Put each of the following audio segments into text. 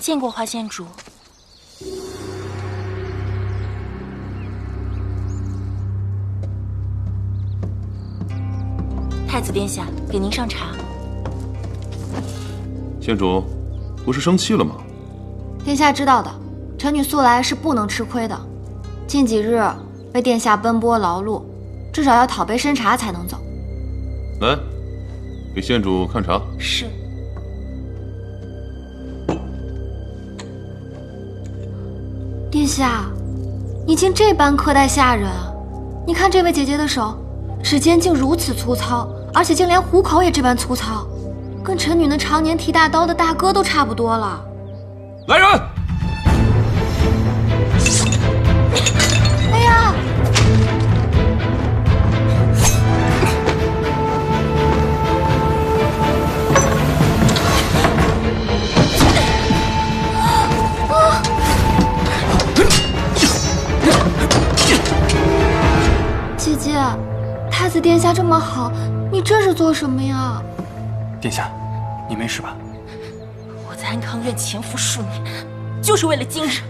见过花县主。太子殿下，给您上茶。县主，不是生气了吗？殿下知道的，臣女素来是不能吃亏的。近几日为殿下奔波劳碌，至少要讨杯参茶才能走。来，给县主看茶。是。殿下，你竟这般苛待下人？你看这位姐姐的手，指尖竟如此粗糙，而且竟连虎口也这般粗糙，跟臣女那常年提大刀的大哥都差不多了。来人！哎呀！姐姐，太子殿下这么好，你这是做什么呀？殿下，你没事吧？我在安康院潜伏数年，就是为了今日。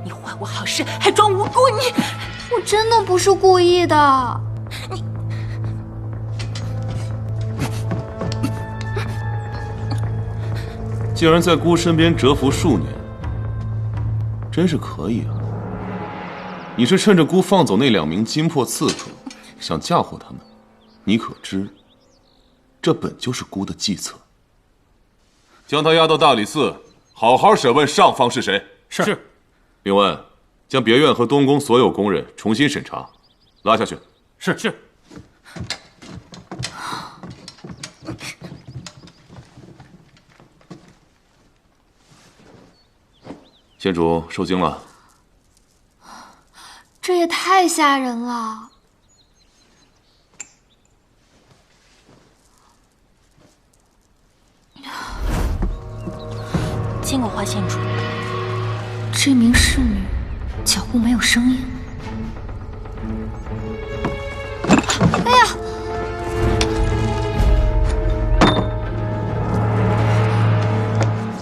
你坏我好事，还装无辜，你……我真的不是故意的。竟然在姑身边蛰伏数年，真是可以啊！你是趁着姑放走那2名金魄刺客，想嫁祸他们？你可知，这本就是姑的计策。将他押到大理寺，好好审问上方是谁。是。另外，将别院和东宫所有宫人重新审查，拉下去。是。县主受惊了。这也太吓人了！见过花县主。这名侍女脚步没有声音。哎呀！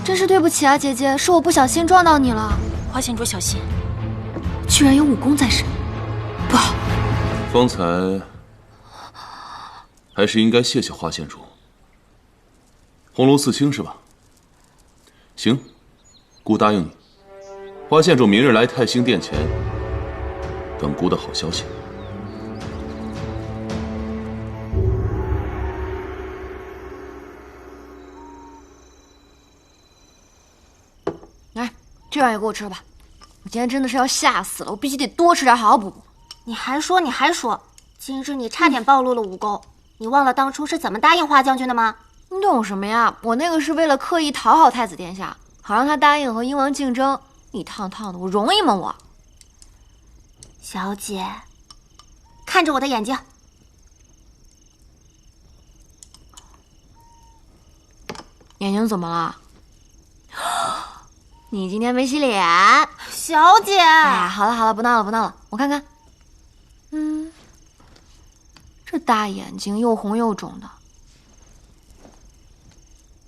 真是对不起啊，姐姐，是我不小心撞到你了。花县主小心。居然有武功在身，不好！方才还是应该谢谢花县主。红炉刺青是吧？行，姑答应你。花县主明日来太兴殿前，等姑的好消息。来，这玩意给我吃吧。我今天真的是要吓死了，我必须得多吃点，好好补补。你还说，今日你差点暴露了武功，你忘了当初是怎么答应花将军的吗？你懂什么呀？我那个是为了刻意讨好太子殿下，好让他答应和鹰王竞争。一趟趟的，我容易吗我？小姐，看着我的眼睛。眼睛怎么了？你今天没洗脸。小姐，哎，好了，不闹了，我看看。这大眼睛又红又肿的，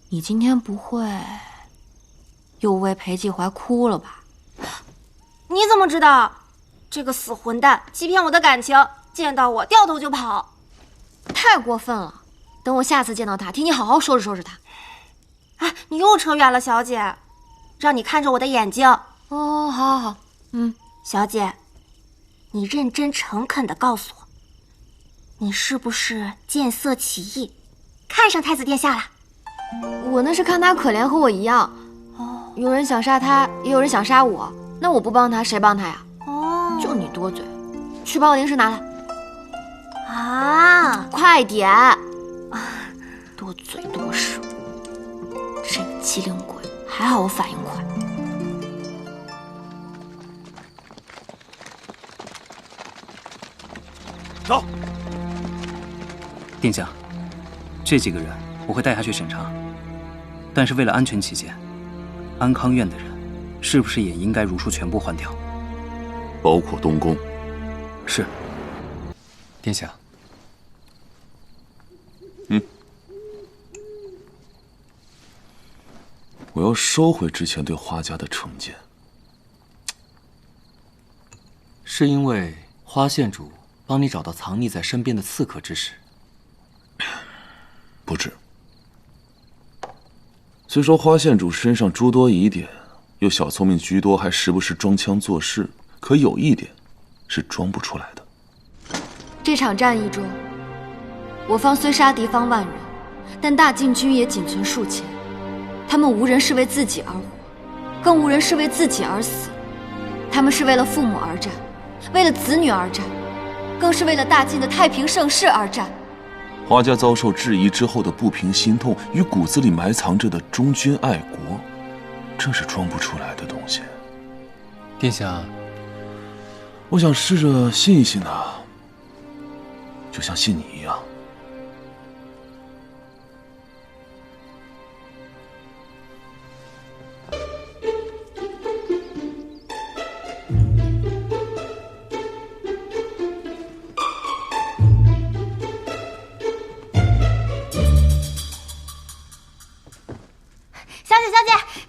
你今天不会又为裴继怀哭了吧？你怎么知道？这个死混蛋欺骗我的感情，见到我掉头就跑，太过分了！等我下次见到他，替你好好收拾收拾他。哎，你又扯远了，小姐，让你看着我的眼睛。哦，好，小姐，你认真诚恳地告诉我，你是不是见色起意，看上太子殿下了？我那是看他可怜，和我一样。有人想杀他，也有人想杀我，那我不帮他，谁帮他呀？就你多嘴，去把我零食拿来。啊，快点！多嘴多事，这个机灵鬼，还好我反应快。走。殿下，这几个人我会带下去审查，但是为了安全起见，安康院的人是不是也应该如数全部换掉？包括东宫。是。殿下。我要收回之前对花家的成见。是因为花县主帮你找到藏匿在身边的刺客之事？不止。虽说花县主身上诸多疑点，又小聪明居多，还时不时装腔作势，可有一点是装不出来的。这场战役中，我方虽杀敌方万人，但大禁军也仅存数千。他们无人是为自己而活，更无人是为自己而死。他们是为了父母而战，为了子女而战，更是为了大晋的太平盛世而战。花家遭受质疑之后的不平心痛，与骨子里埋藏着的忠君爱国，这是装不出来的东西。殿下，我想试着信一信他，就像信你一样。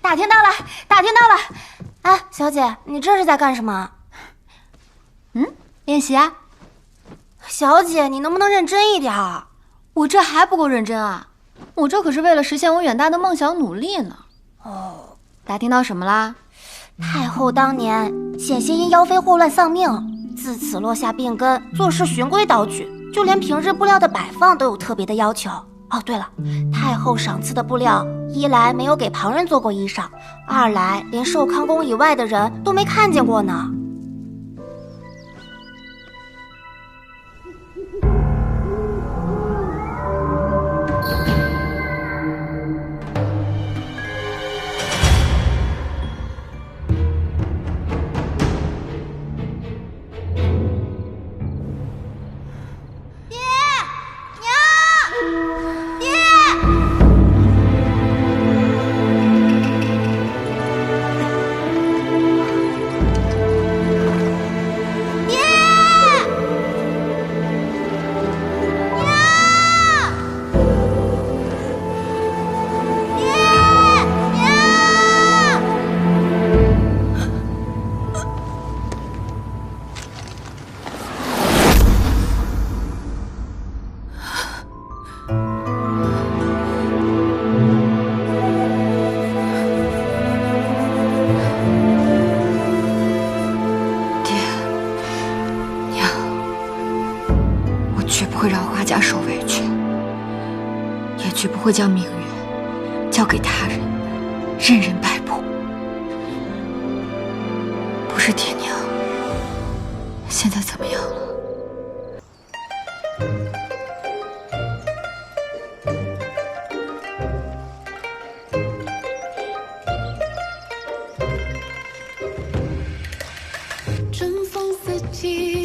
打听到了，打听到了。哎，小姐，你这是在干什么？练习啊。小姐，你能不能认真一点？我这还不够认真啊！我这可是为了实现我远大的梦想努力呢。哦，打听到什么啦？太后当年险些因妖妃祸乱丧命，自此落下病根，做事循规蹈矩，就连平日布料的摆放都有特别的要求。哦，对了，太后赏赐的布料，一来没有给旁人做过衣裳，二来连寿康宫以外的人都没看见过呢。绝不会将命运交给他人，任人摆布。不是爹娘，现在怎么样了？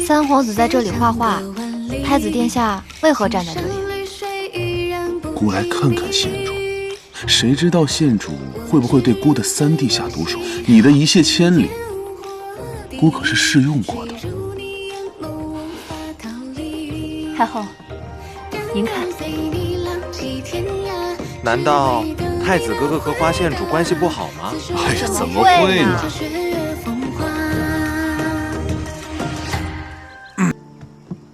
三皇子在这里画画，太子殿下为何站在这里？姑来看看县主，谁知道县主会不会对姑的三弟下毒手？你的一泻千里，姑可是试用过的。太后，您看，难道太子哥哥和花县主关系不好吗？哎呀，怎么会呢？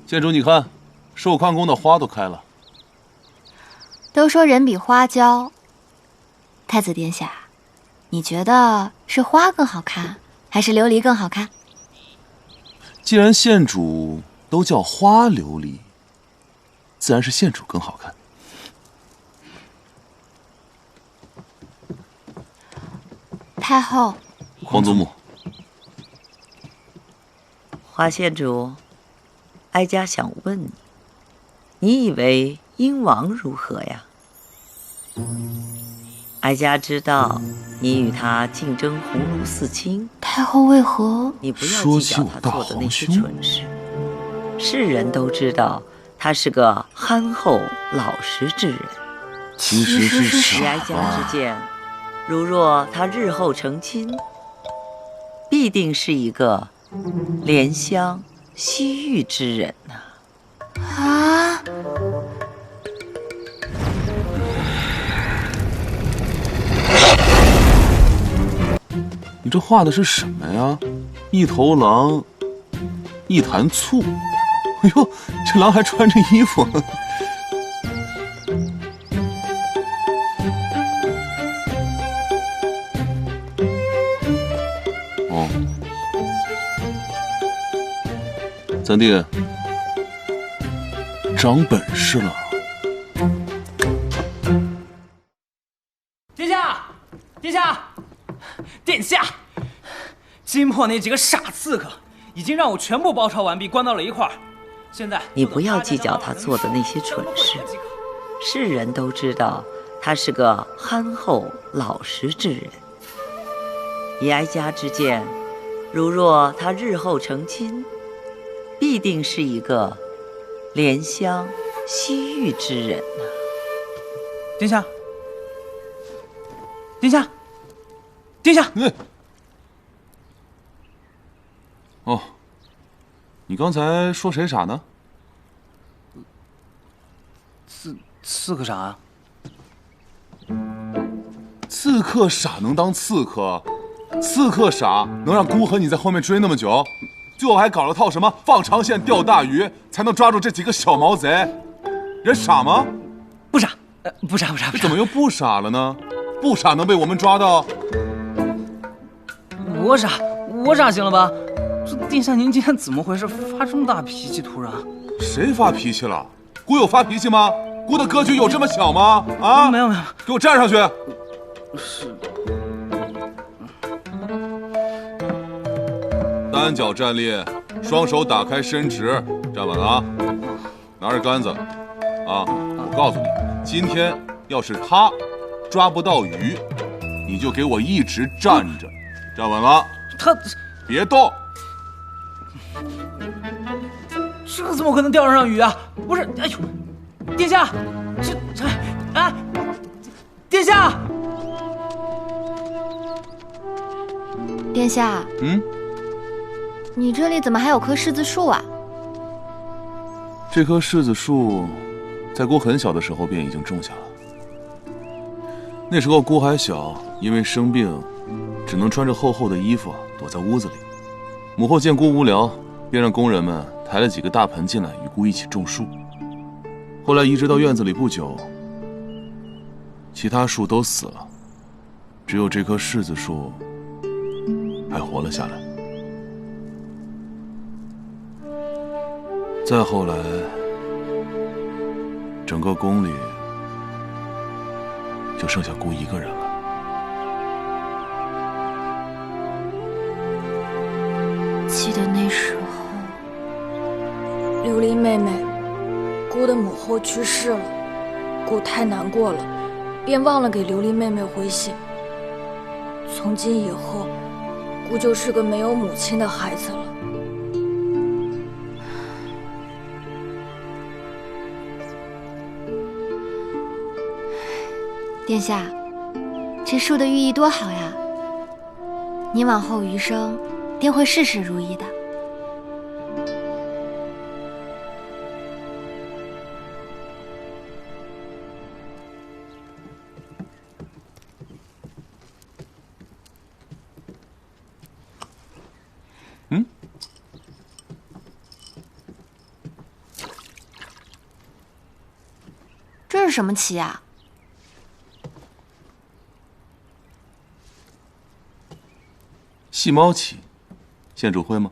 县主，你看，寿康宫的花都开了。都说人比花娇，太子殿下，你觉得是花更好看，还是琉璃更好看？既然县主都叫花琉璃，自然是县主更好看。太后，皇祖母，花县主，哀家想问你，你以为英王如何呀？哀家知道你与他竞争鸿胪四卿，太后为何？你不要计较他做的那些蠢事。世人都知道他是个憨厚老实之人。其实是傻。以哀家之见，如若他日后成亲，必定是一个怜香惜玉之人呐。啊！你这画的是什么呀？一头狼，一坛醋。哎呦，这狼还穿着衣服。哦，三弟，长本事了。殿下，殿下，殿下！金破那几个傻刺客已经让我全部包抄完毕，关到了一块儿。现在你不要计较他做的那些蠢事，世人都知道他是个憨厚老实之人。以哀家之见，如若他日后成亲，必定是一个怜香惜玉之人呐。殿下，殿下，殿下！哦，你刚才说谁傻呢？刺客傻啊？刺客傻能当刺客？刺客傻能让姑和你在后面追那么久？最后还搞了套什么放长线钓大鱼，才能抓住这几个小毛贼？人傻吗？不傻，不傻。怎么又不傻了呢？不傻能被我们抓到？我傻行了吧？这殿下您今天怎么回事？发这么大脾气，突然？谁发脾气了？姑有发脾气吗？姑的格局有这么小吗？啊，没有，给我站上去！是。单脚站立，双手打开伸直，站稳了啊！拿着杆子，啊！我告诉你，今天要是他抓不到鱼，你就给我一直站着，站稳了。他别动。这怎么可能钓得上鱼啊？不是，哎呦，殿下，啊，殿下，殿下，你这里怎么还有棵柿子树啊？这棵柿子树，在姑很小的时候便已经种下了。那时候姑还小，因为生病，只能穿着厚厚的衣服躲在屋子里。母后见姑无聊，便让工人们抬了几个大盆进来与姑一起种树。后来移植到院子里不久，其他树都死了，只有这棵柿子树还活了下来。再后来，整个宫里就剩下姑一个人了。记得那时候，琉璃妹妹，姑的母后去世了，姑太难过了，便忘了给琉璃妹妹回信。从今以后，姑就是个没有母亲的孩子了。殿下，这树的寓意多好呀！你往后余生定会事事如意的。这是什么旗啊？细猫旗，县主会吗？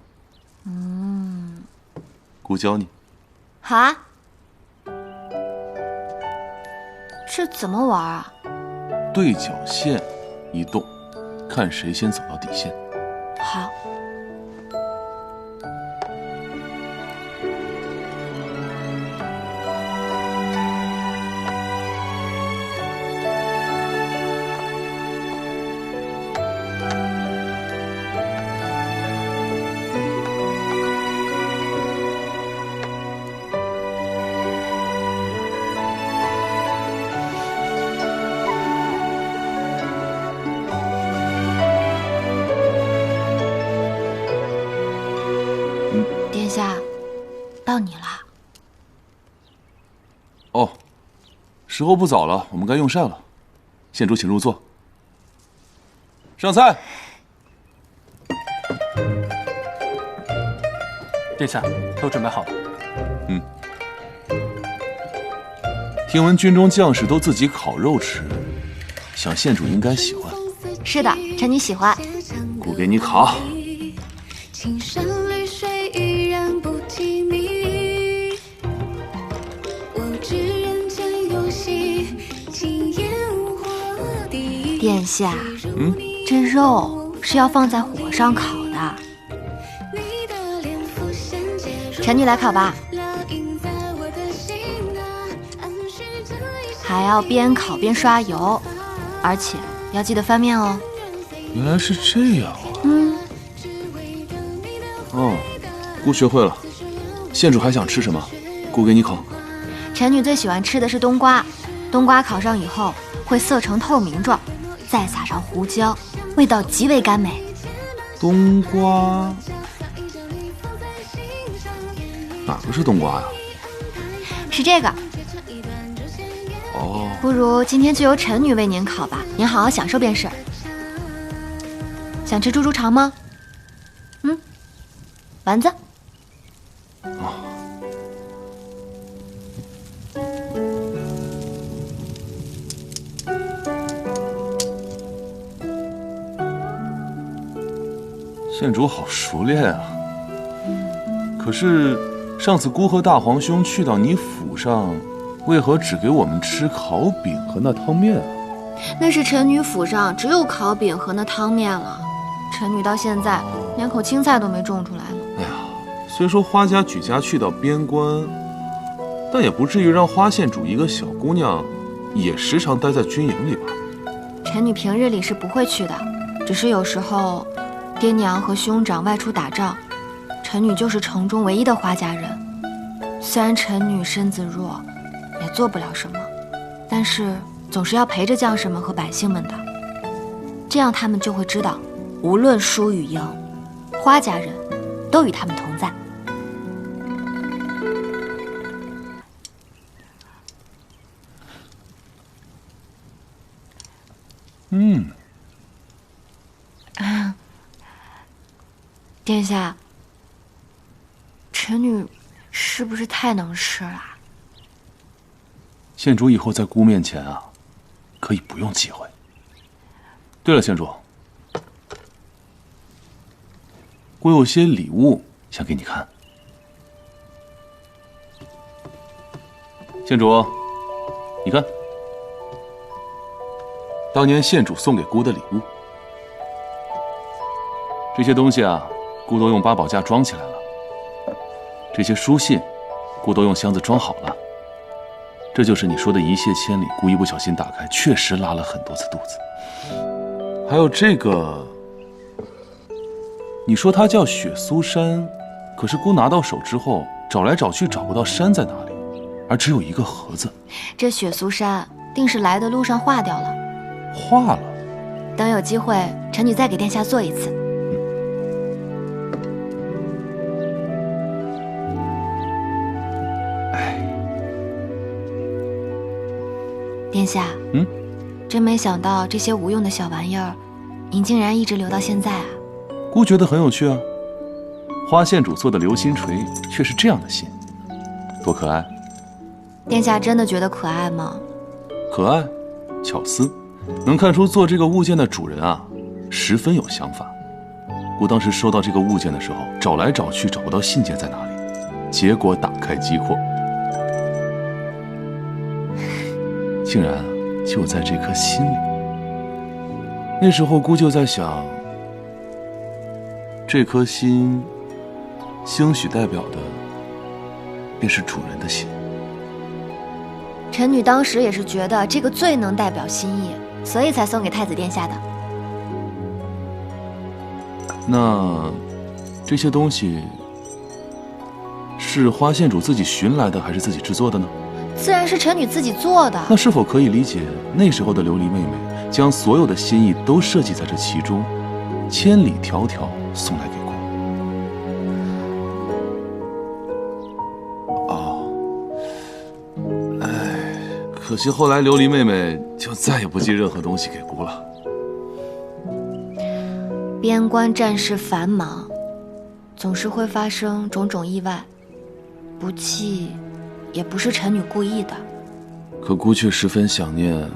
姑教你。好啊。这怎么玩啊？对角线一动，看谁先走到底线。好。殿下，到你了。哦，时候不早了，我们该用膳了。县主，请入座。上菜。殿下，都准备好了。听闻军中将士都自己烤肉吃，想县主应该喜欢。是的，臣女喜欢。姑给你烤。殿下，这肉是要放在火上烤的。臣女来烤吧。还要边烤边刷油，而且要记得翻面哦。原来是这样啊。哦，姑学会了。县主还想吃什么？姑给你烤。臣女最喜欢吃的是冬瓜，冬瓜烤上以后会色成透明状，再撒上胡椒，味道极为甘美。冬瓜？哪个是冬瓜呀？是这个。哦，不如今天就由臣女为您烤吧，您好好享受便是。想吃猪肠吗？丸子。县主好熟练啊！可是上次姑和大皇兄去到你府上，为何只给我们吃烤饼和那汤面啊？那是臣女府上只有烤饼和那汤面了，臣女到现在连口青菜都没种出来呢。哎呀，虽说花家举家去到边关，但也不至于让花县主一个小姑娘也时常待在军营里吧？臣女平日里是不会去的，只是有时候爹娘和兄长外出打仗，臣女就是城中唯一的花家人。虽然臣女身子弱，也做不了什么，但是总是要陪着将士们和百姓们的，这样他们就会知道，无论输与赢，花家人都与他们同在。殿下，臣女是不是太能吃了？县主以后在姑面前啊，可以不用忌讳。对了，县主，姑有些礼物想给你看。县主，你看，当年县主送给姑的礼物。这些东西啊，姑都用八宝架装起来了。这些书信，姑都用箱子装好了。这就是你说的一泻千里，姑一不小心打开，确实拉了很多次肚子。还有这个，你说它叫雪苏山，可是姑拿到手之后，找来找去找不到山在哪里，而只有一个盒子。这雪苏山定是来的路上化掉了。化了？等有机会，臣女再给殿下做一次。殿下，真没想到这些无用的小玩意儿，您竟然一直留到现在啊！姑觉得很有趣啊。花县主做的流星锤却是这样的信，多可爱！殿下真的觉得可爱吗？可爱，巧思，能看出做这个物件的主人啊，十分有想法。姑当时收到这个物件的时候，找来找去找不到信件在哪里，结果打开机括。竟然就在这颗心里。那时候姑就在想，这颗心兴许代表的便是主人的心。臣女当时也是觉得这个最能代表心意，所以才送给太子殿下的。那这些东西是花县主自己寻来的，还是自己制作的呢？自然是臣女自己做的。那是否可以理解，那时候的琉璃妹妹将所有的心意都设计在这其中，千里迢迢送来给姑？哦，哎，可惜后来琉璃妹妹就再也不寄任何东西给姑了。边关战事繁忙，总是会发生种种意外，不济也不是臣女故意的。可姑却十分想念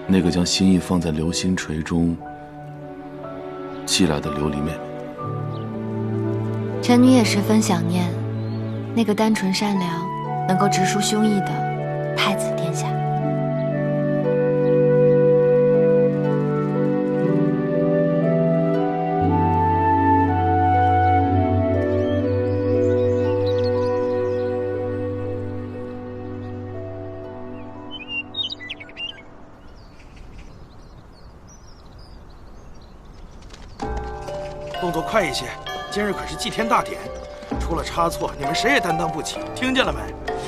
那个将心意放在流星锤中寄来的琉璃妹妹。臣女也十分想念那个单纯善良、能够直抒胸臆的太子殿下。动作快一些，今日可是祭天大典，出了差错，你们谁也担当不起，听见了没？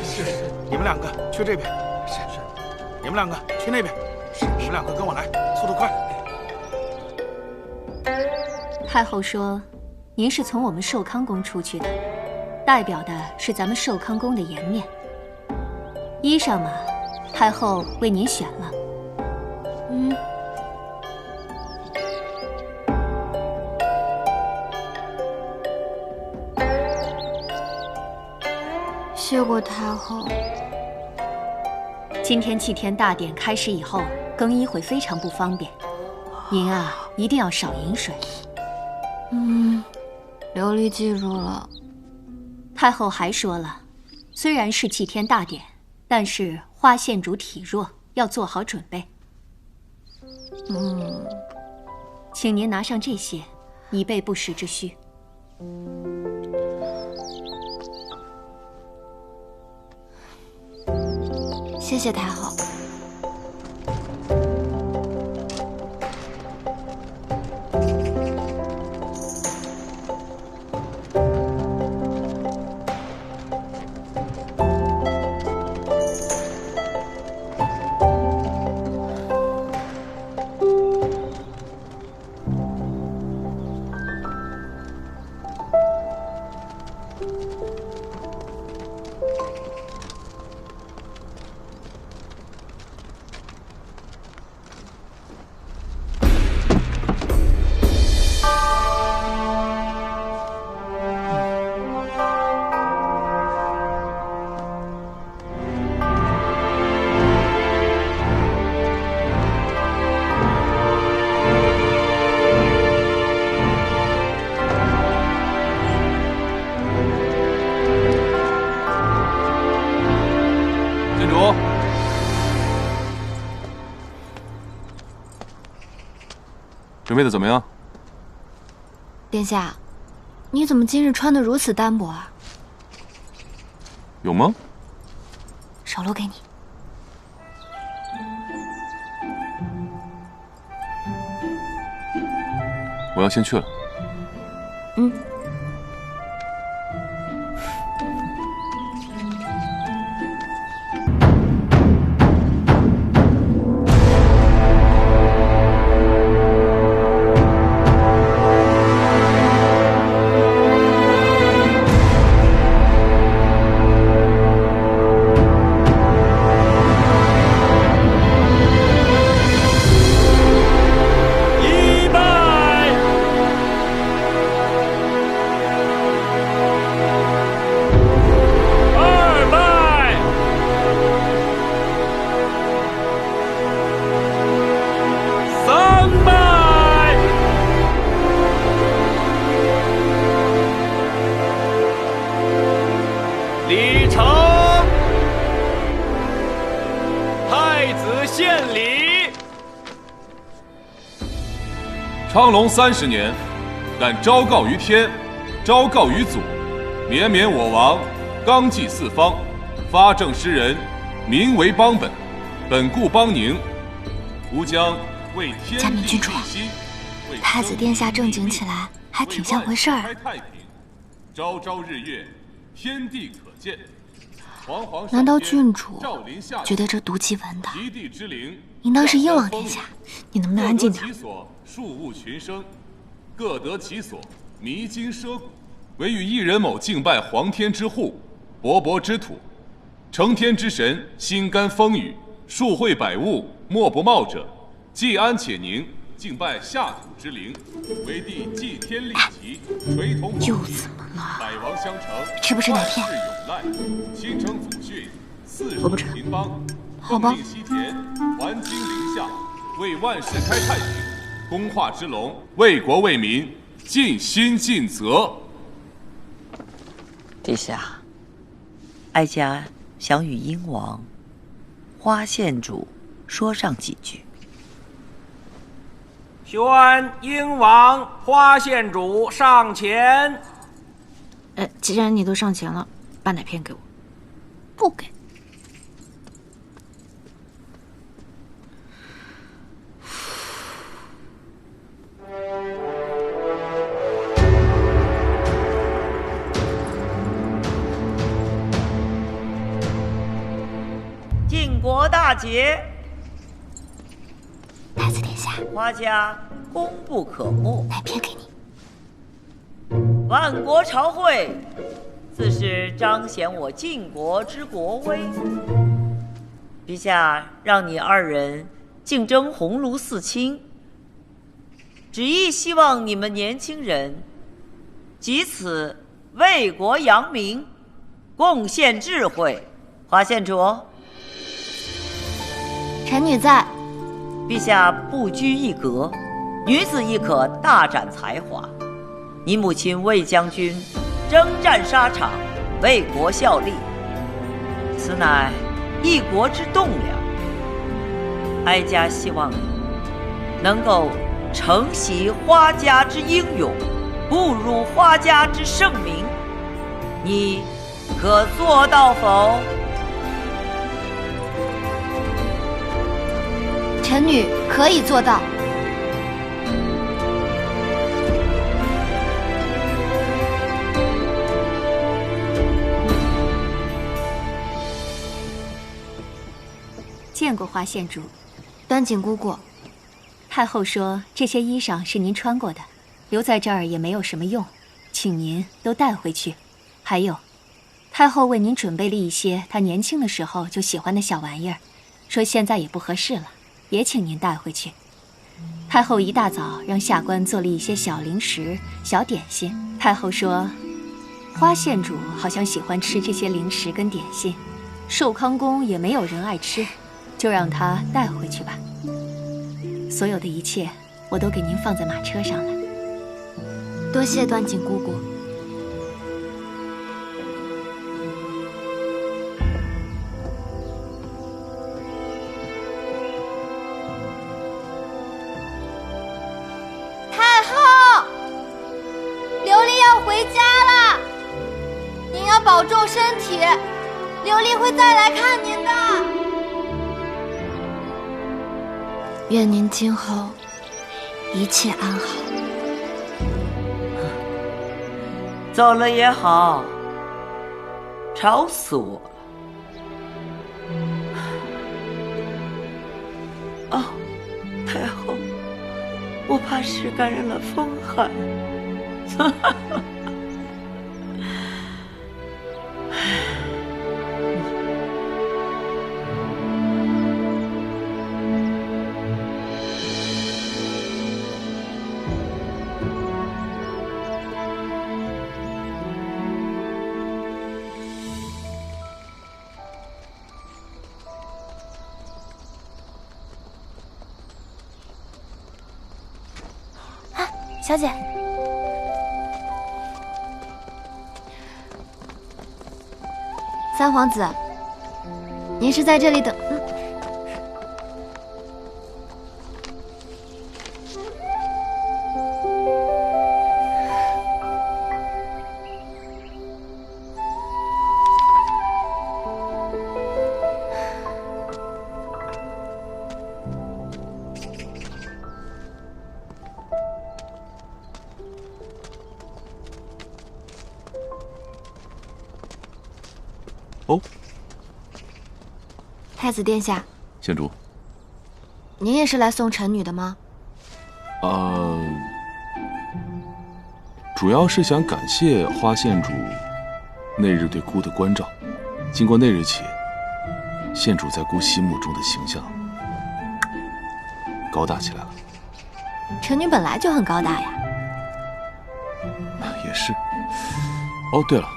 是。你们两个去这边。是。你们两个去那边。是。你们两个跟我来，速度快。太后说，您是从我们寿康宫出去的，代表的是咱们寿康宫的颜面。衣裳嘛，太后为您选了。谢过太后。今天祭天大典开始以后，更衣会非常不方便，您啊一定要少饮水。琉璃记住了。太后还说了，虽然是祭天大典，但是花县主体弱，要做好准备。请您拿上这些，以备不时之需。谢谢太后。准备的怎么样？殿下，你怎么今日穿得如此单薄啊？有吗？手炉给你。我要先去了。昌隆30年，敢昭告于天，昭告于祖，绵绵我王，纲纪四方，发政施人，民为邦本，本固邦宁。吾将为天嘉明郡主，太子殿下正经起来，还挺像回事儿。朝朝日月，天地可见。难道郡主觉得这毒气闻的应当是英王殿下？你能不能安静点？庶物群生，各得其所，弥金奢谷。唯与一人某敬拜皇天之护，勃勃之土，承天之神，心甘风雨，数会百物，莫不冒者。既安且宁，敬拜下土之灵，为帝祭天立旗，垂铜又怎么了？百王相承，吃不吃奶片？万世永赖，心诚祖训，四我不吃。邻邦，好吧。命西田，还京临夏，为万世开太平，公化之隆，为国为民尽心尽责。陛下，哀家想与英王、花县主说上几句。宣英王、花县主上前。既然你都上前了，把奶片给我。不给。晋国大捷，太子殿下，花家功不可没。奶片给你。万国朝会，自是彰显我晋国之国威。陛下让你二人竞争鸿胪四卿，旨意希望你们年轻人藉此为国扬名，贡献智慧。花县主，臣女在。陛下不拘一格，女子亦可大展才华。你母亲魏将军征战沙场，为国效力，此乃一国之栋梁。哀家希望你能够承袭花家之英勇，步入花家之盛名，你可做到否？臣女可以做到。见过花县主。端景姑姑，太后说这些衣裳是您穿过的，留在这儿也没有什么用，请您都带回去。还有，太后为您准备了一些她年轻的时候就喜欢的小玩意儿，说现在也不合适了，也请您带回去。太后一大早让下官做了一些小零食、小点心。太后说，花县主好像喜欢吃这些零食跟点心，寿康宫也没有人爱吃，就让她带回去吧。所有的一切我都给您放在马车上了。多谢端景姑姑。太后，琉璃要回家了，您要保重身体，琉璃会再来看您的。愿您今后一切安好。走了也好，吵死我了。哦，太后，我怕是感染了风寒。小姐，三皇子，您是在这里等？哦，太子殿下，县主，您也是来送臣女的吗？主要是想感谢花县主那日对姑的关照。经过那日起，县主在姑心目中的形象高大起来了。臣女本来就很高大呀。也是。哦，对了，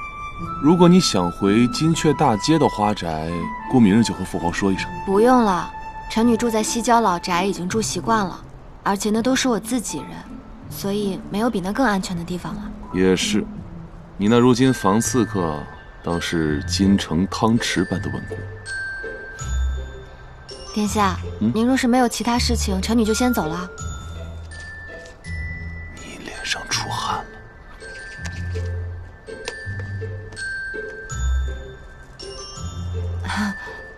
如果你想回金阙大街的花宅，姑明日就和父皇说一声。不用了，臣女住在西郊老宅已经住习惯了，而且那都是我自己人，所以没有比那更安全的地方了。也是，你那如今防刺客倒是金城汤匙般的稳固。殿下，您若是没有其他事情，臣女就先走了。你脸上出汗了。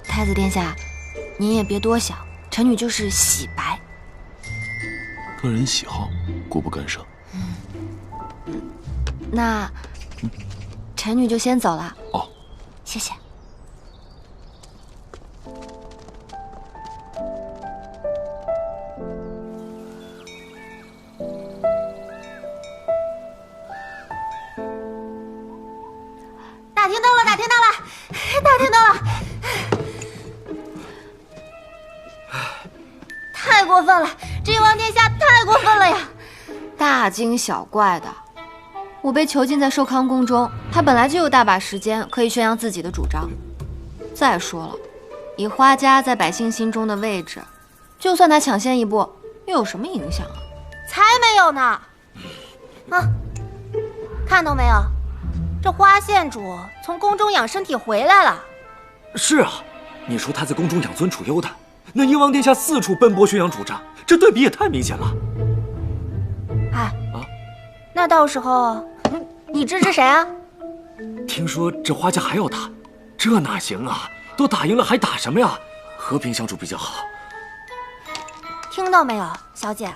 太子殿下，您也别多想，臣女就是洗白。个人喜好，姑不干涉。那，臣女就先走了。哦，谢谢。打听到了，打听到了，打听到了！太过分了，这燕王殿下太过分了呀！大惊小怪的，我被囚禁在寿康宫中，他本来就有大把时间可以宣扬自己的主张。再说了，以花家在百姓心中的位置，就算他抢先一步，又有什么影响啊？才没有呢！啊，看到没有？这花县主从宫中养身体回来了。是啊，你说他在宫中养尊处优的，那燕王殿下四处奔波宣扬主张，这对比也太明显了。哎，那到时候你支持谁啊？听说这花家还要打，这哪行啊？都打赢了还打什么呀？和平相处比较好。听到没有，小姐？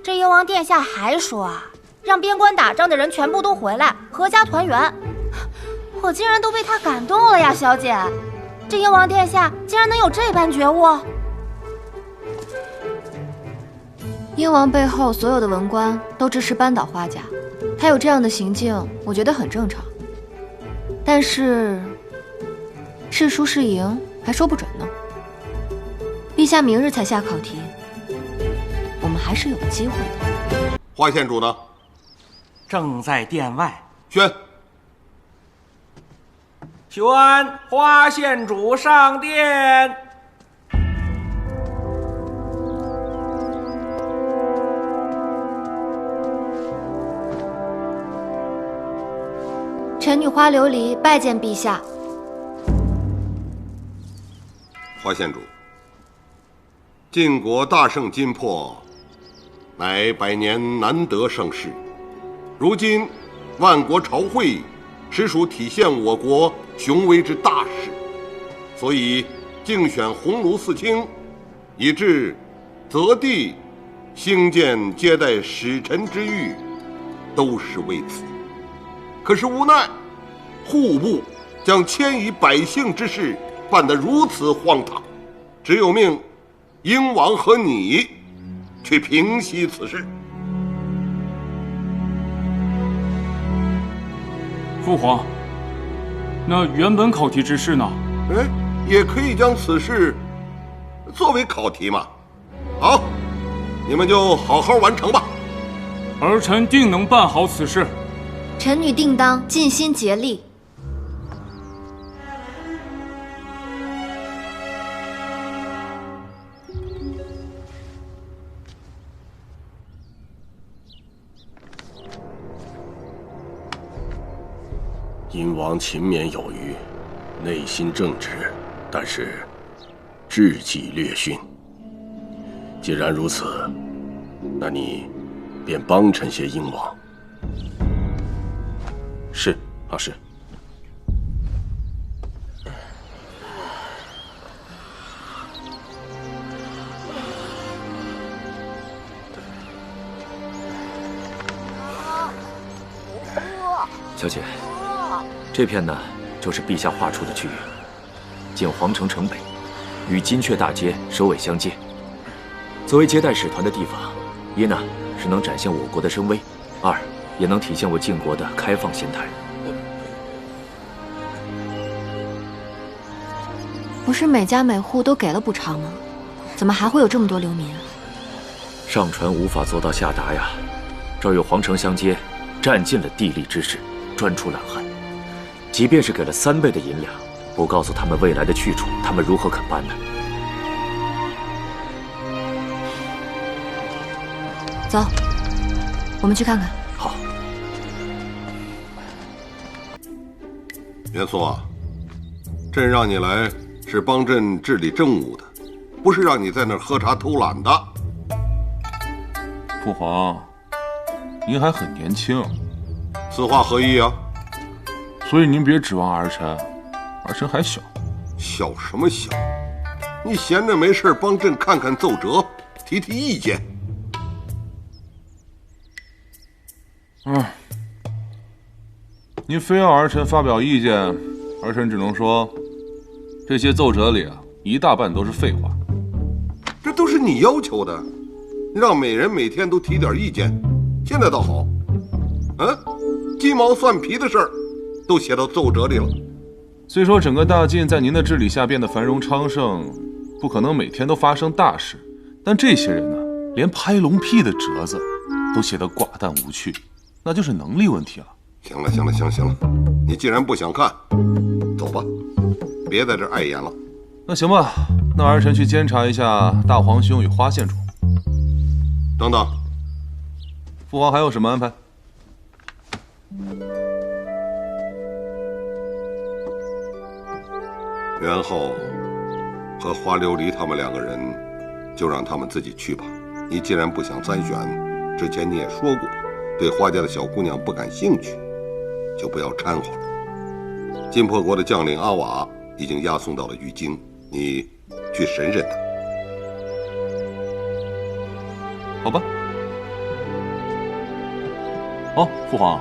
这燕王殿下还说啊，让边关打仗的人全部都回来，阖家团圆。我竟然都被他感动了呀，小姐！这燕王殿下竟然能有这般觉悟。燕王背后所有的文官都支持扳倒花家，他有这样的行径，我觉得很正常。但是是输是赢还说不准呢。陛下明日才下考题，我们还是有机会的。花县主呢？正在殿外。宣。宣花县主上殿。臣女花琉璃拜见陛下。花县主，晋国大胜金破，乃百年难得盛事。如今万国朝会，实属体现我国雄威之大事，所以竞选鸿胪四卿，以致择地兴建接待使臣之欲，都是为此。可是无奈，户部将迁移百姓之事办得如此荒唐，只有命英王和你去平息此事。父皇，那原本考题之事呢？也可以将此事作为考题嘛。好，你们就好好完成吧。儿臣定能办好此事。臣女定当尽心竭力。殷王勤勉有余，内心正直，但是智计略逊。既然如此，那你便帮衬些殷王。是，老师。小姐，这片呢，就是陛下画出的区域，近皇城城北，与金阙大街首尾相接。作为接待使团的地方，一呢是能展现我国的声威，二也能体现我晋国的开放心态。不是每家每户都给了补偿吗？怎么还会有这么多流民？上船无法做到下达呀，这儿有皇城相接，占尽了地利之势，专出懒汉。即便是给了3倍的银两，不告诉他们未来的去处，他们如何肯搬呢？走，我们去看看。好。元素啊，朕让你来是帮朕治理政务的，不是让你在那儿喝茶偷懒的。父皇，您还很年轻，此话何意啊？所以您别指望儿臣，儿臣还小。小什么小？你闲着没事帮朕看看奏折，提提意见。您非要儿臣发表意见，儿臣只能说，这些奏折里啊，一大半都是废话。这都是你要求的，让每人每天都提点意见。现在倒好，鸡毛蒜皮的事儿都写到奏折里了。虽说整个大晋在您的治理下变得繁荣昌盛，不可能每天都发生大事，但这些人呢，连拍龙屁的折子都写得寡淡无趣，那就是能力问题了。行了，你既然不想看，走吧，别在这碍眼了。那行吧，那儿臣去监察一下大皇兄与花县主。等等，父皇还有什么安排？元后和花琉璃他们2个人，就让他们自己去吧。你既然不想参选，之前你也说过，对花家的小姑娘不感兴趣，就不要掺和了。金破国的将领阿瓦已经押送到了玉京，你去审审他。好吧。哦，父皇，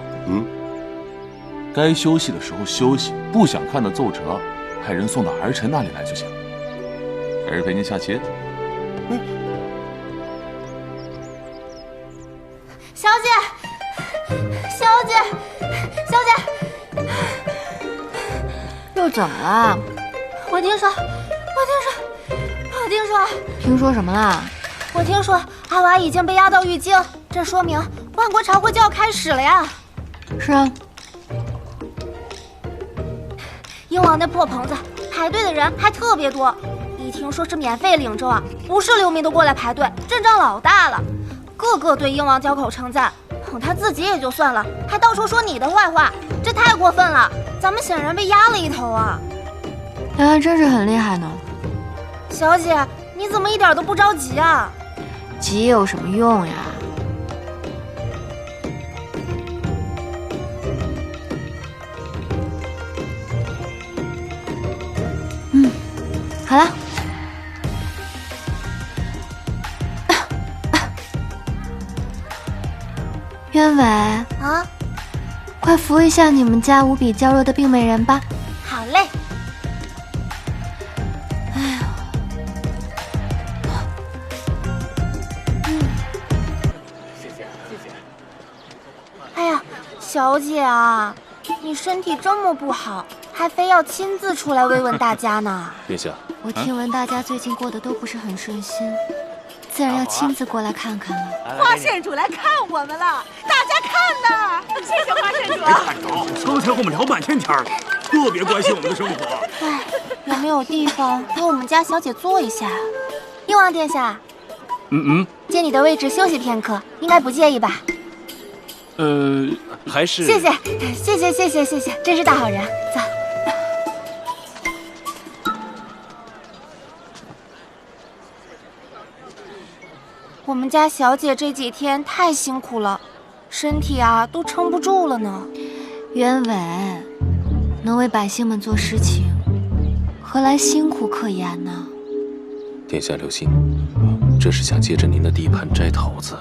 该休息的时候休息，不想看的奏折，派人送到儿臣那里来就行。改日陪您下棋。小姐，又怎么了？我听说，听说什么啦？我听说阿瓦已经被押到玉京，这说明万国朝会就要开始了呀。是啊。鹰王那破棚子排队的人还特别多，一听说是免费领证啊，不是流民都过来排队，阵仗老大了，个个对鹰王交口称赞。他自己也就算了，还到处说你的坏话，这太过分了。咱们显然被压了一头啊！原来真是很厉害呢。小姐，你怎么一点都不着急啊？急有什么用呀？好了。鸢尾啊，快扶一下你们家无比娇弱的病美人吧。好嘞。哎呀，小姐啊，你身体这么不好，还非要亲自出来慰问大家呢。殿下，我听闻大家最近过得都不是很顺心，自然要亲自过来看看了。花县主来看我们了，大家看呐！谢谢花县主。没看着，刚才我们聊半天天了，特别关心我们的生活。哎，有没有地方给我们家小姐坐一下？鹰王殿下，借你的位置休息片刻，应该不介意吧？还是谢谢，真是大好人。走。我们家小姐这几天太辛苦了，身体啊都撑不住了呢。鸢尾能为百姓们做事情，何来辛苦可言呢？殿下留心，这是想借着您的地盘摘桃子。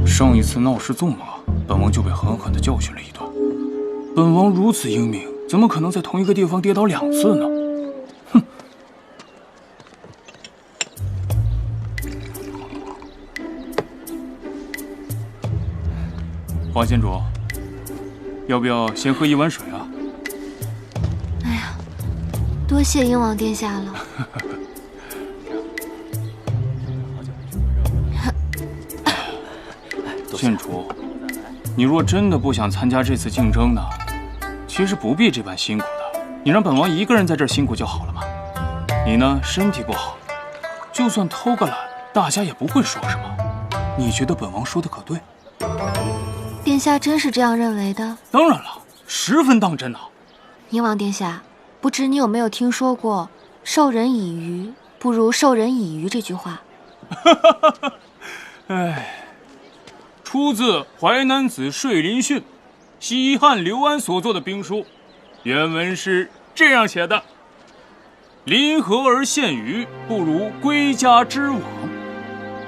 上一次闹事纵马，本王就被狠狠地教训了一顿。本王如此英明，怎么可能在同一个地方跌倒2次呢？哼！花县主，要不要先喝一碗水啊？哎呀，多谢鹰王殿下了。县主，你若真的不想参加这次竞争呢，其实不必这般辛苦的。你让本王一个人在这儿辛苦就好了嘛。你呢，身体不好，就算偷个懒，大家也不会说什么。你觉得本王说的可对？殿下真是这样认为的？当然了，十分当真啊。宁王殿下，不知你有没有听说过“授人以鱼，不如授人以渔”这句话？哎，出自《淮南子·税林训》，西汉刘安所作的兵书，原文是这样写的：临河而献鱼，不如归家之往。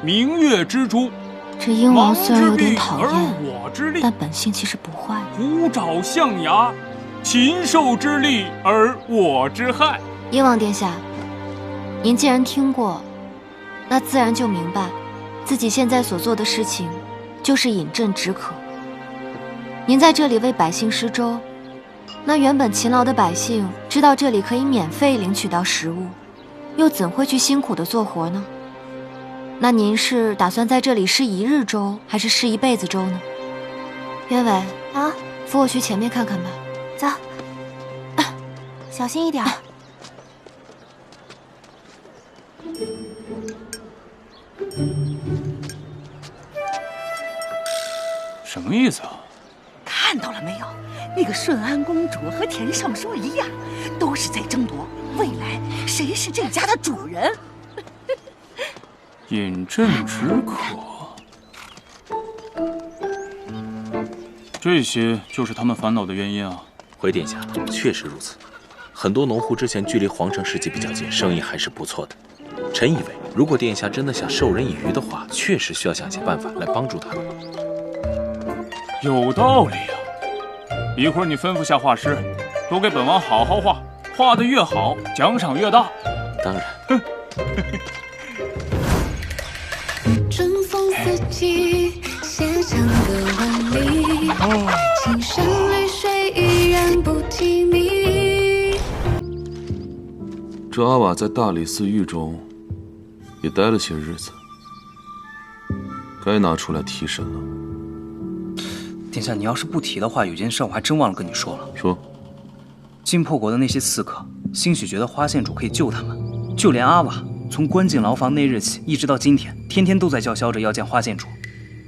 明月之珠，这鹰王虽然有点讨厌，我之力，但本性其实不坏。虎爪象牙，禽兽之利而我之害。鹰王殿下，您既然听过，那自然就明白，自己现在所做的事情，就是饮鸩止渴。您在这里为百姓施粥，那原本勤劳的百姓知道这里可以免费领取到食物，又怎会去辛苦的做活呢？那您是打算在这里施一日粥，还是施一辈子粥呢？鸢尾啊，扶我去前面看看吧。走，小心一点。什么意思啊？看到了没有？那个顺安公主和田尚书一样，都是在争夺未来谁是这家的主人。饮鸩止渴，这些就是他们烦恼的原因啊。回殿下，确实如此。很多农户之前距离皇城市集比较近，生意还是不错的。臣以为，如果殿下真的想授人以渔的话，确实需要想些办法来帮助他们。有道理啊！一会儿你吩咐下画师，都给本王好好画，画得越好，奖赏越大。当然。春风四季，写长歌万里，情深泪水依然不提迷。这阿瓦在大理寺狱中也待了些日子，该拿出来提审了。殿下，你要是不提的话，有件事我还真忘了跟你说了。说，金破国的那些刺客，兴许觉得花县主可以救他们，就连阿瓦从关进牢房那日起，一直到今天，天天都在叫嚣着要见花县主。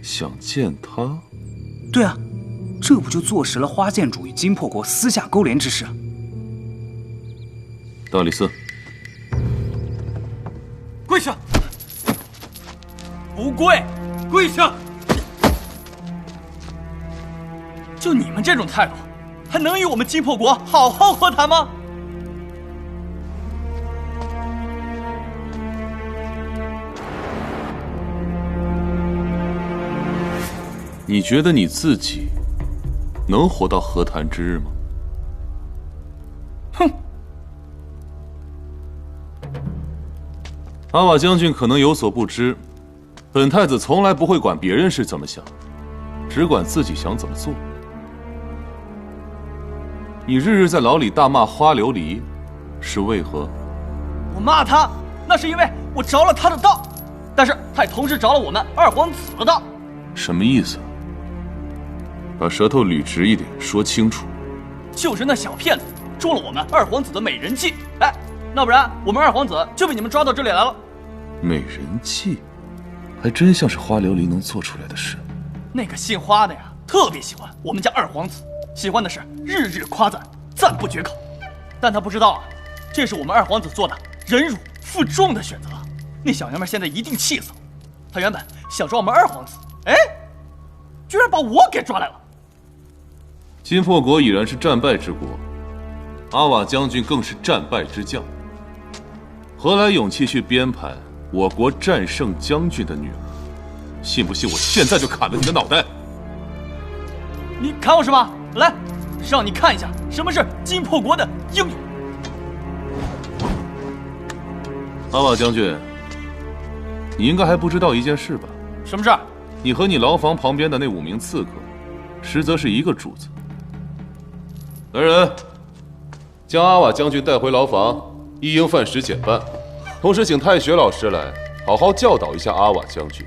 想见他？对啊，这不就坐实了花县主与金破国私下勾连之事？大理寺，跪下！不跪，跪下！就你们这种态度，还能与我们金破国好好和谈吗？你觉得你自己能活到和谈之日吗？哼！阿瓦将军可能有所不知，本太子从来不会管别人是怎么想，只管自己想怎么做。你日日在牢里大骂花琉璃，是为何？我骂他，那是因为我着了他的道，但是他也同时着了我们二皇子的道。什么意思？把舌头捋直一点，说清楚。就是那小骗子捉了我们二皇子的美人计，哎，要不然我们二皇子就被你们抓到这里来了。美人计，还真像是花琉璃能做出来的事。那个姓花的呀，特别喜欢我们家二皇子，喜欢的是日日夸赞，赞不绝口。但他不知道啊，这是我们二皇子做的忍辱负重的选择。那小娘们现在一定气死了，他原本想抓我们二皇子，哎，居然把我给抓来了。金破国已然是战败之国，阿瓦将军更是战败之将，何来勇气去编排我国战胜将军的女儿？信不信我现在就砍了你的脑袋？你砍我什么？来，让你看一下什么是金破国的英勇。阿瓦将军，你应该还不知道一件事吧？什么事？你和你牢房旁边的那5名刺客，实则是一个主子。来人，将阿瓦将军带回牢房，一应饭食减半，同时请太学老师来好好教导一下阿瓦将军。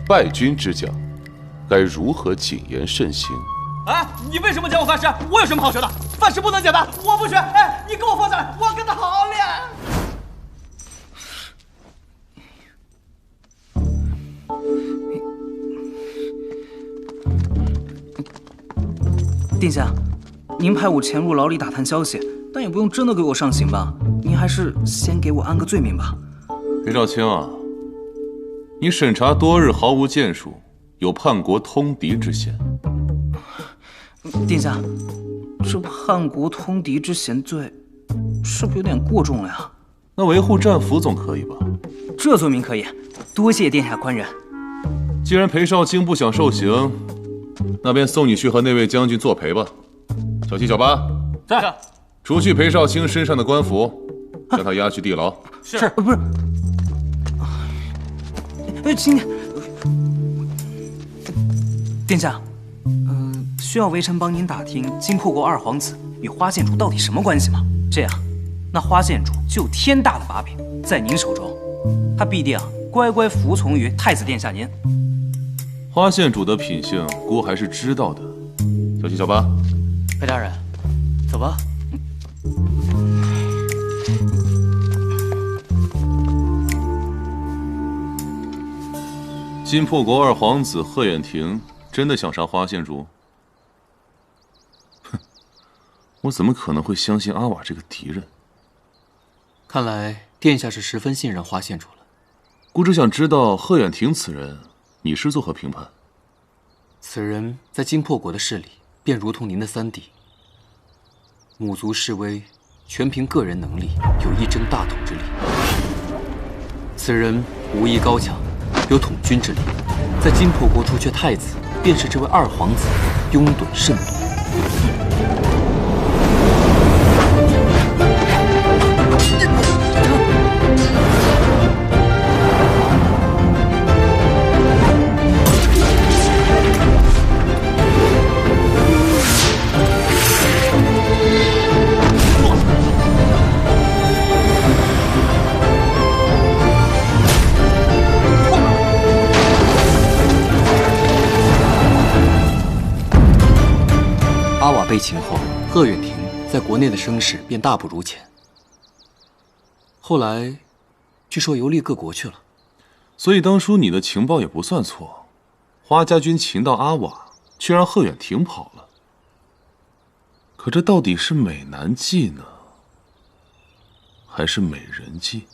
败军之将，该如何谨言慎行。哎，你为什么教我范式？我有什么好学的？范式不能简单，我不学。哎，你给我放下来，我要跟他好好练。殿下，您派我潜入牢里打探消息，但也不用真的给我上刑吧？您还是先给我安个罪名吧。裴少卿啊，你审查多日毫无建树，有叛国通敌之嫌。殿下，这叛国通敌之嫌罪，是不是有点过重了呀？那维护战俘总可以吧？这罪名可以，多谢殿下宽仁。既然裴少卿不想受刑，那便送你去和那位将军作陪吧。小七、小八，在。除去裴少卿身上的官服，将他押去地牢。是，不是？请殿下，需要微臣帮您打听金破国二皇子与花县主到底什么关系吗？这样，那花县主就有天大的把柄在您手中，他必定乖乖服从于太子殿下您。花县主的品性，姑还是知道的。小七、小八，裴大人，走吧。金破国二皇子贺远亭真的想杀花县主？哼，我怎么可能会相信阿瓦这个敌人？看来殿下是十分信任花县主了。姑只想知道贺远亭此人，你是作何评判？此人在金破国的势力，便如同您的三弟。母族势微，全凭个人能力，有一争大统之力。此人武艺高强，有统军之力，在金破国除却太子，便是这位二皇子拥趸甚多。阿瓦被擒后，贺远亭在国内的声势便大不如前。后来，据说游历各国去了。所以当初你的情报也不算错，花家军擒到阿瓦，却让贺远亭跑了。可这到底是美男计呢，还是美人计？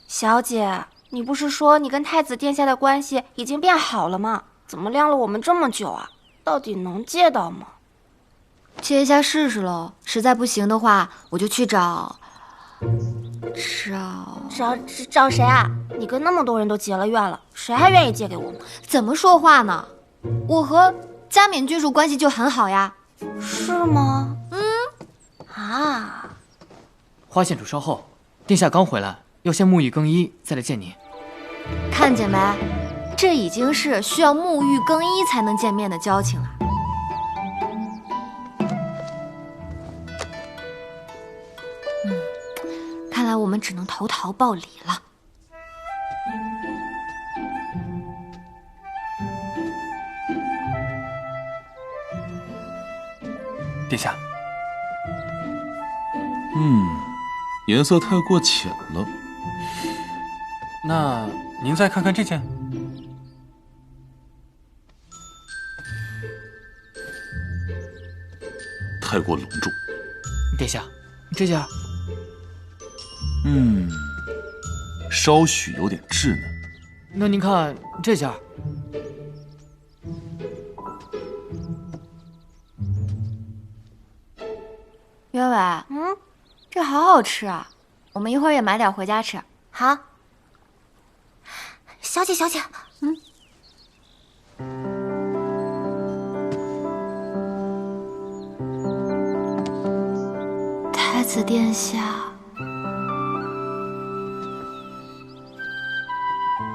小姐，你不是说你跟太子殿下的关系已经变好了吗？怎么晾了我们这么久啊？到底能借到吗？借一下试试喽，实在不行的话，我就去找谁啊？你跟那么多人都结了怨了，谁还愿意借给我们？怎么说话呢？我和加冕郡主关系就很好呀。是吗？花县主稍后，殿下刚回来，要先沐浴更衣，再来见您。看见没？这已经是需要沐浴更衣才能见面的交情了。看来我们只能投桃报李了。殿下，颜色太过浅了。那您再看看这件。太过隆重。殿下，这件。稍许有点稚嫩。那您看这件。袁伟，这好好吃啊！我们一会儿也买点回家吃。好。小姐，太子殿下，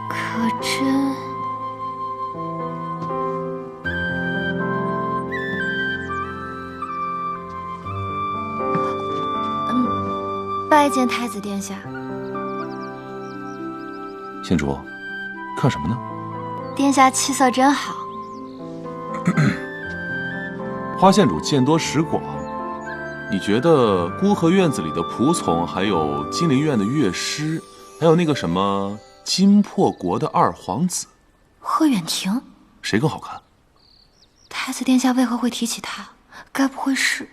可真……拜见太子殿下。县主，看什么呢？殿下气色真好。花县主见多识广，你觉得孤河院子里的仆从，还有金陵院的乐师，还有那个什么金破国的二皇子贺远亭，谁更好看？太子殿下为何会提起他？该不会是……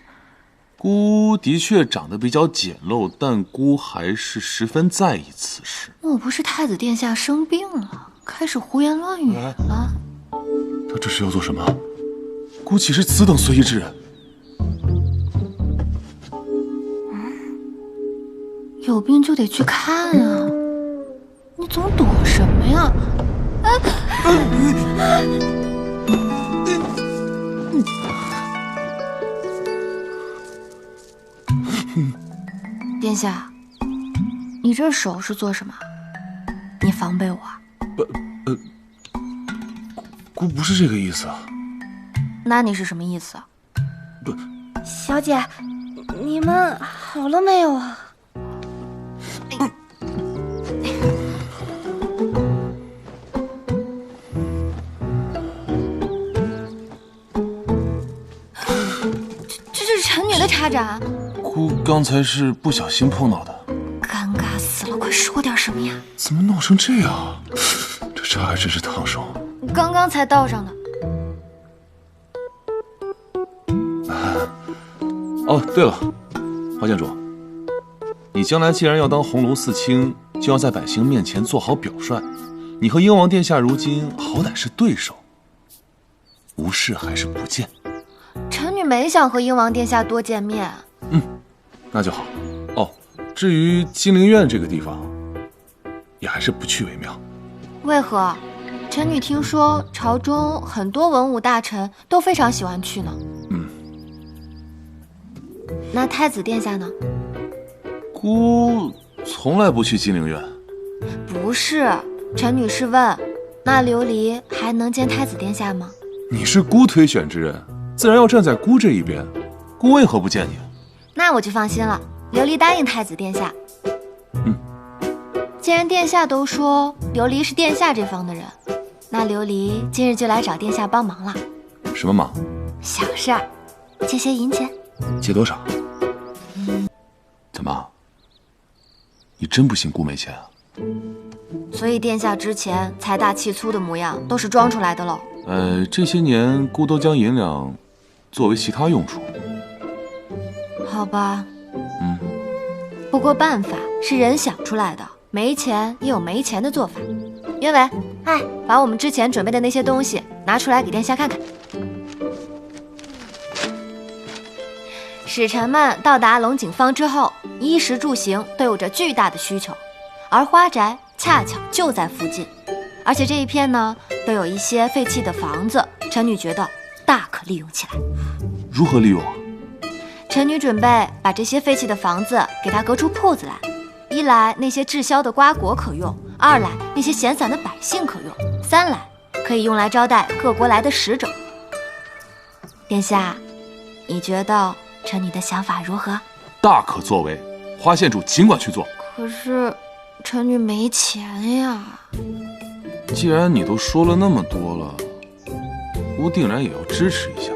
孤的确长得比较简陋，但孤还是十分在意此事。莫不是太子殿下生病了，开始胡言乱语了？他这是要做什么？孤岂是此等随意之人？有病就得去看啊！你总躲什么呀？殿下，你这手是做什么？你防备我啊？孤不是这个意思啊。那你是什么意思？小姐，你们好了没有啊？这是臣女的插盏。孤刚才是不小心碰到的。尴尬死了，快说点什么呀？怎么弄成这样？这茶还真是烫手。刚刚才倒上的。哦，对了，花县主，你将来既然要当鸿胪四卿，就要在百姓面前做好表率。你和英王殿下如今好歹是对手，无事还是不见。臣女没想和英王殿下多见面。那就好。哦，至于金陵院这个地方，也还是不去为妙。为何？臣女听说朝中很多文武大臣都非常喜欢去呢。那太子殿下呢？孤从来不去金陵院。不是，臣女是问，那琉璃还能见太子殿下吗？你是孤推选之人，自然要站在孤这一边。孤为何不见你？那我就放心了，琉璃答应太子殿下。既然殿下都说琉璃是殿下这方的人，那琉璃今日就来找殿下帮忙了。什么忙？小事儿，借些银钱。借多少？怎么？你真不信孤没钱啊？所以殿下之前财大气粗的模样都是装出来的喽。这些年孤都将银两作为其他用处。好吧。不过办法是人想出来的，没钱也有没钱的做法。袁伟，把我们之前准备的那些东西拿出来给殿下看看。使臣们到达龙井坊之后，衣食住行都有着巨大的需求，而花宅恰巧就在附近，而且这一片呢都有一些废弃的房子，臣女觉得大可利用起来。如何利用啊？臣女准备把这些废弃的房子给它隔出铺子来，一来那些滞销的瓜果可用，二来那些闲散的百姓可用，三来可以用来招待各国来的使者。殿下，你觉得臣女的想法如何？大可作为，花县主尽管去做。可是臣女没钱呀。既然你都说了那么多了，孤定然也要支持一下。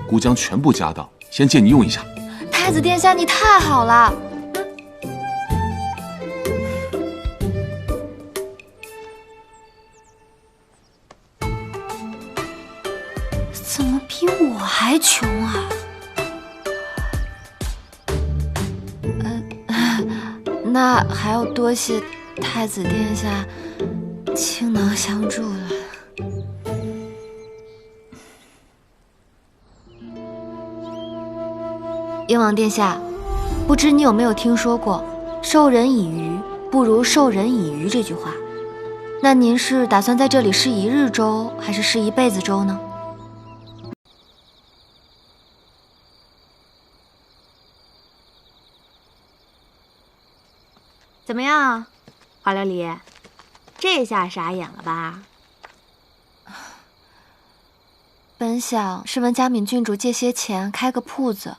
孤将全部家当先借你用一下。太子殿下，你太好了。怎么比我还穷啊？那还要多谢太子殿下倾囊相助了。英王殿下，不知你有没有听说过“授人以鱼，不如授人以渔”这句话？那您是打算在这里施一日粥，还是施一辈子粥呢？怎么样，花琉璃？这下傻眼了吧？本想是问嘉敏郡主借些钱开个铺子，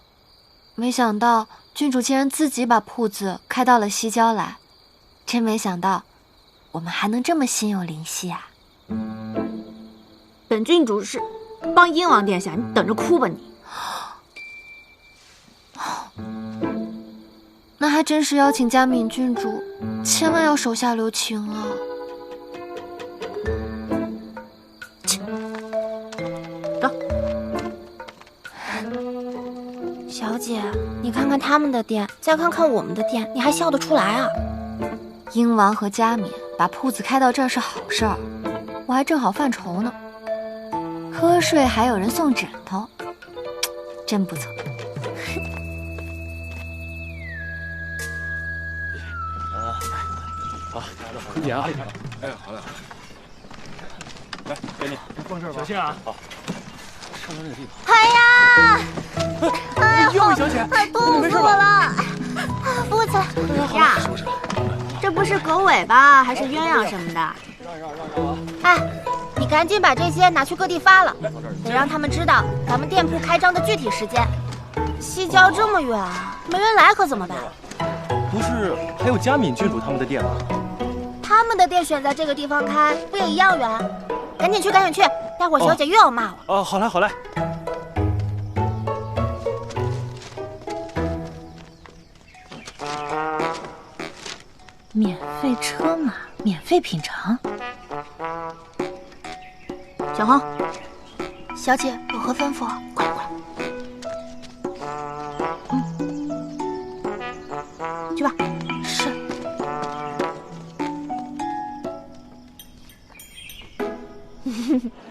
没想到郡主竟然自己把铺子开到了西郊来，真没想到我们还能这么心有灵犀啊！本郡主是帮燕王殿下，你等着哭吧你。那还真是要请嘉敏郡主千万要手下留情啊！走。小姐，你看看他们的店，再看看我们的店，你还笑得出来啊？英王和嘉敏把铺子开到这儿是好事儿，我还正好犯愁呢。瞌睡还有人送枕头，真不错。好，空姐啊！哎，好嘞。来，给你，放这儿吧。小心啊！好。上到这个地方。哎呀！哎，又一小姐，痛死我了！夫子呀，这不是狗尾巴还是鸳鸯什么的？哎，你赶紧把这些拿去各地发了，得让他们知道咱们店铺开张的具体时间。西郊这么远，没人来可怎么办？不是还有嘉敏郡主他们的店吗？他们的店选在这个地方开，不也一样远？赶紧去，赶紧去，待会儿小姐又要骂我。哦，好嘞，好嘞。免费车马，免费品尝。小红，小姐有何吩咐？过来过来。去吧。是。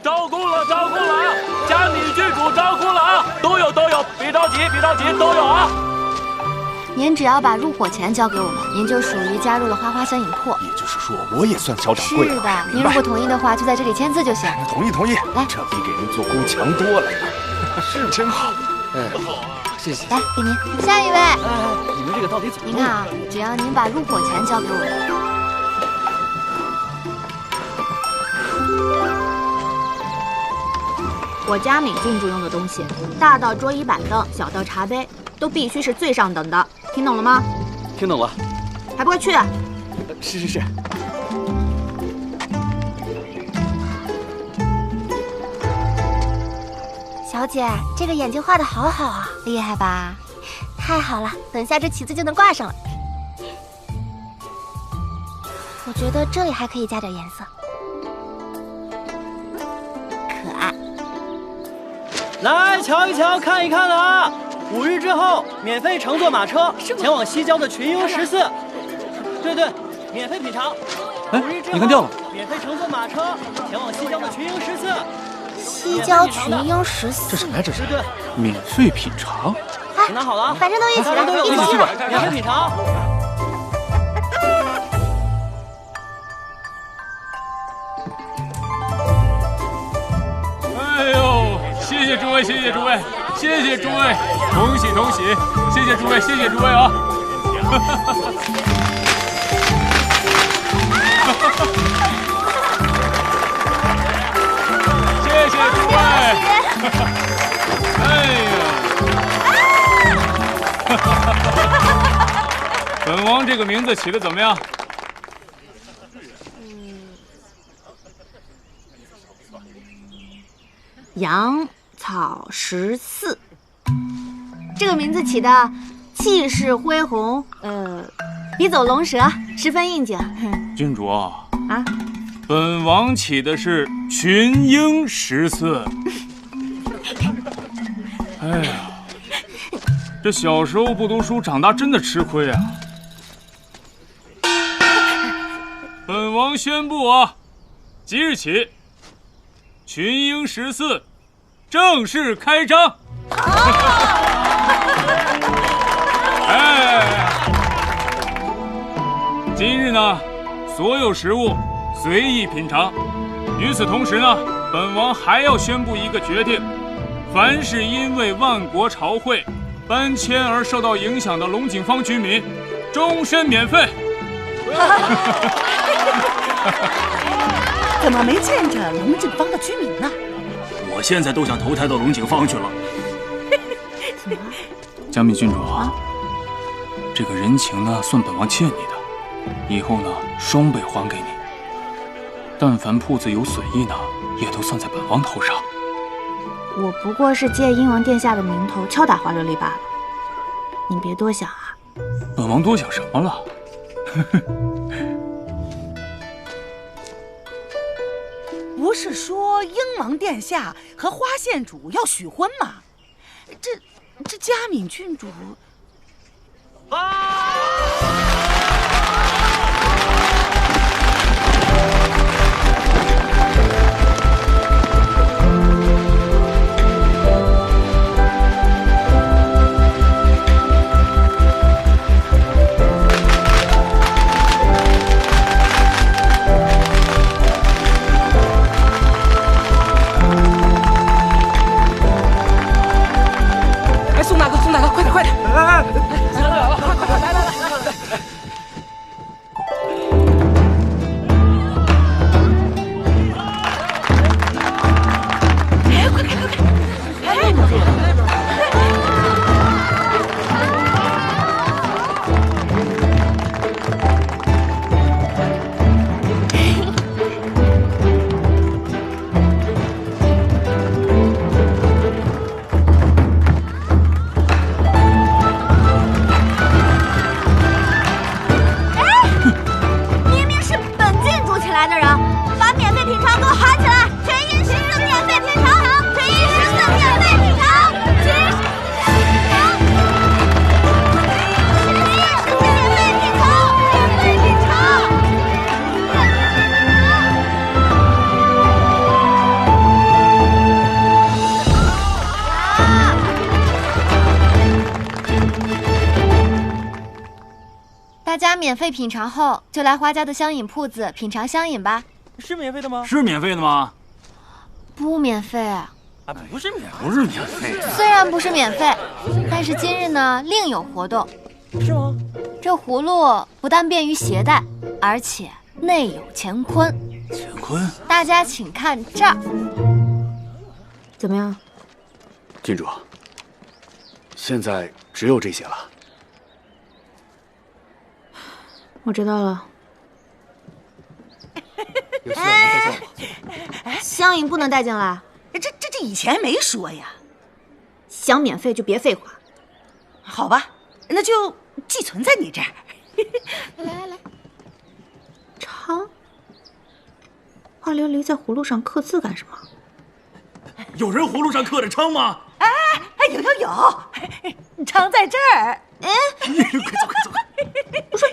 招供了，招供了啊！嘉敏郡主招供了啊！都有，别着急，别着急，都有啊！您只要把入伙钱交给我们，您就属于加入了花花三影铺。也就是说，我也算小掌柜了。是的，您如果同意的话，就在这里签字就行。同意，同意。来，这比给人做工强多了。是真好。好啊，谢谢。来，给您。下一位。你们这个到底怎么？您看啊，只要您把入伙钱交给我们。我嘉敏郡主用的东西，大到桌椅板凳，小到茶杯，都必须是最上等的，听懂了吗？听懂了。还不快去！是。小姐，这个眼睛画得好好啊，厉害吧？太好了，等下这旗子就能挂上了。我觉得这里还可以加点颜色，可爱。来瞧一瞧，看一看了啊！5日之后，免费乘坐马车前往西郊的群英14。对，免费品尝。哎，你看掉了。免费乘坐马车前往西郊的群英14。西郊群英14，这什么呀？这是对，免费品尝。你拿好了啊！反正都一起了，一起去吧，免费品尝。哎呦，谢谢诸位，谢谢诸位，谢谢诸位，恭喜恭喜，谢谢诸位，谢谢诸位啊！谢谢诸位。哎呀，本王这个名字起得怎么样？阳草14，这个名字起的气势恢宏，笔走龙蛇，十分应景。郡主啊，本王起的是群英14。哎呀，这小时候不读书，长大真的吃亏啊！本王宣布啊，即日起，群英14正式开张。哎，今日呢，所有食物随意品尝。与此同时呢，本王还要宣布一个决定：凡是因为万国朝会搬迁而受到影响的龙井坊居民，终身免费。怎么没见着龙井坊的居民呢？我现在都想投胎到龙井坊去了。嘉敏郡主啊，这个人情呢，算本王欠你的，以后呢，双倍还给你。但凡铺子有损益呢，也都算在本王头上。我不过是借英王殿下的名头敲打花琉璃罢了，你别多想啊。本王多想什么了？不是说英王殿下和花县主要许婚吗？这嘉敏郡主。宋大哥，快点！来，快来！大家免费品尝后，就来花家的香饮铺子品尝香饮吧。是免费的吗？是免费的吗？不免费。啊，不是免费。虽然不是免费，但是今日呢另有活动。是吗？这葫芦不但便于携带，而且内有乾坤。乾坤？大家请看这儿。怎么样？郡主，现在只有这些了。我知道了。有需要您再叫我。香饮不能带进来。这以前没说呀。想免费就别废话。好吧，那就寄存在你这儿。来，尝。花琉璃在葫芦上刻字干什么？有人葫芦上刻着称吗？有，常在这儿。快走！不是，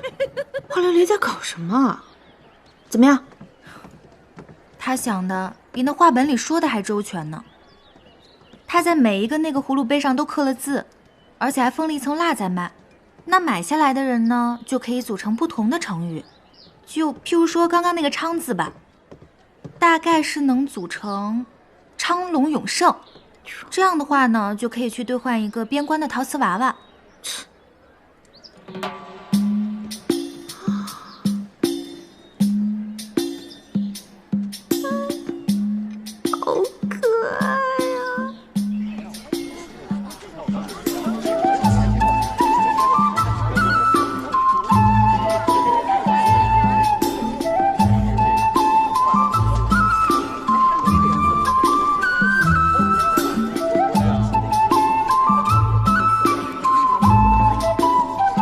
花琉璃在搞什么？怎么样？他想的比那话本里说的还周全呢。他在每一个那个葫芦杯上都刻了字，而且还封了一层蜡在卖。那买下来的人呢，就可以组成不同的成语。就譬如说刚刚那个昌字吧，大概是能组成昌隆永盛。这样的话呢，就可以去兑换一个边关的陶瓷娃娃。